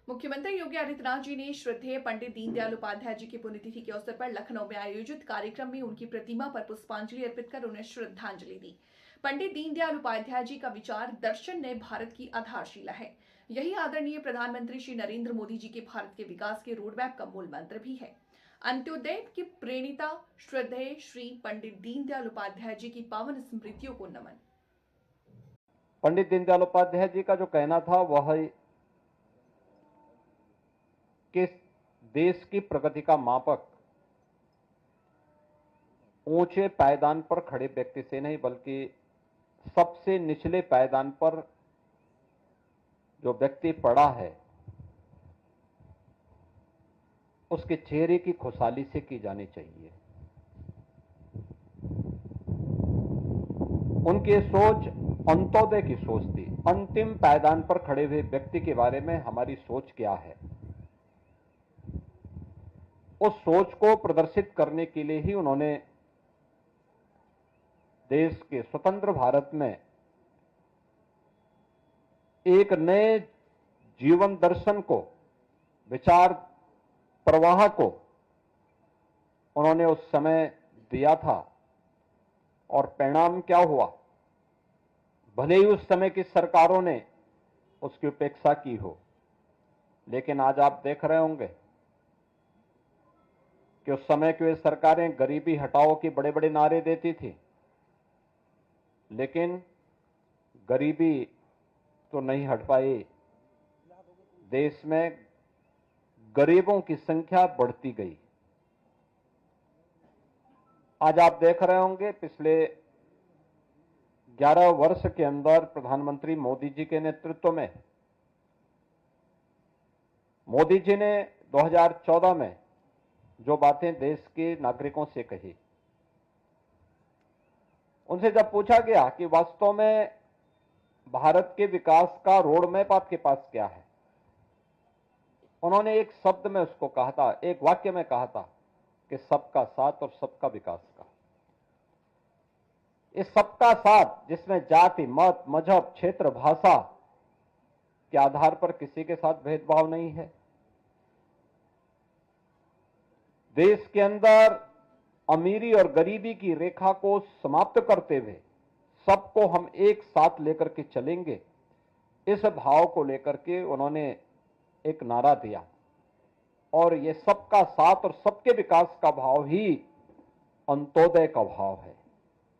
मुख्यमंत्री योगी आदित्यनाथ जी ने श्रद्धेय पंडित दीनदयाल उपाध्याय जी की पुण्यतिथि के अवसर पर लखनऊ में आयोजित कार्यक्रम में उनकी प्रतिमा पर पुष्पांजलि अर्पित कर उन्हें श्रद्धांजलि दी। पंडित दीनदयाल उपाध्याय जी का विचार दर्शन नए भारत की आधारशिला है। यही आदरणीय प्रधानमंत्री श्री नरेंद्र मोदी जी के भारत के विकास के रोडमैप का मूल मंत्र भी है। अंत्योदय की प्रेरणिता श्रद्धेय श्री पंडित दीनदयाल उपाध्याय जी की पावन स्मृतियों को नमन। पंडित दीनदयाल उपाध्याय जी का जो कहना था वह कि देश की प्रगति का मापक ऊंचे पायदान पर खड़े व्यक्ति से नहीं बल्कि सबसे निचले पायदान पर जो व्यक्ति पड़ा है उसके चेहरे की खुशहाली से की जानी चाहिए। उनकी सोच अंत्योदय की सोच थी। अंतिम पायदान पर खड़े हुए व्यक्ति के बारे में हमारी सोच क्या है, उस सोच को प्रदर्शित करने के लिए ही उन्होंने देश के स्वतंत्र भारत में एक नए जीवन दर्शन को, विचार प्रवाह को उन्होंने उस समय दिया था। और परिणाम क्या हुआ, भले ही उस समय की सरकारों ने उसकी उपेक्षा की हो, लेकिन आज आप देख रहे होंगे कि उस समय की वे सरकारें गरीबी हटाओ के बड़े बड़े नारे देती थी, लेकिन गरीबी तो नहीं हट पाई। देश में गरीबों की संख्या बढ़ती गई। आज आप देख रहे होंगे पिछले 11 वर्ष के अंदर प्रधानमंत्री मोदी जी के नेतृत्व में मोदी जी ने 2014 में जो बातें देश के नागरिकों से कही, उनसे जब पूछा गया कि वास्तव में भारत के विकास का रोड मैप आपके पास क्या है, उन्होंने एक शब्द में उसको कहा था, एक वाक्य में कहा था कि सबका साथ और सबका विकास का। इस सबका साथ जिसमें जाति, मत, मजहब, क्षेत्र, भाषा के आधार पर किसी के साथ भेदभाव नहीं है। देश के अंदर अमीरी और गरीबी की रेखा को समाप्त करते हुए सबको हम एक साथ लेकर के चलेंगे, इस भाव को लेकर के उन्होंने एक नारा दिया। और ये सबका साथ और सबके विकास का भाव ही अंत्योदय का भाव है।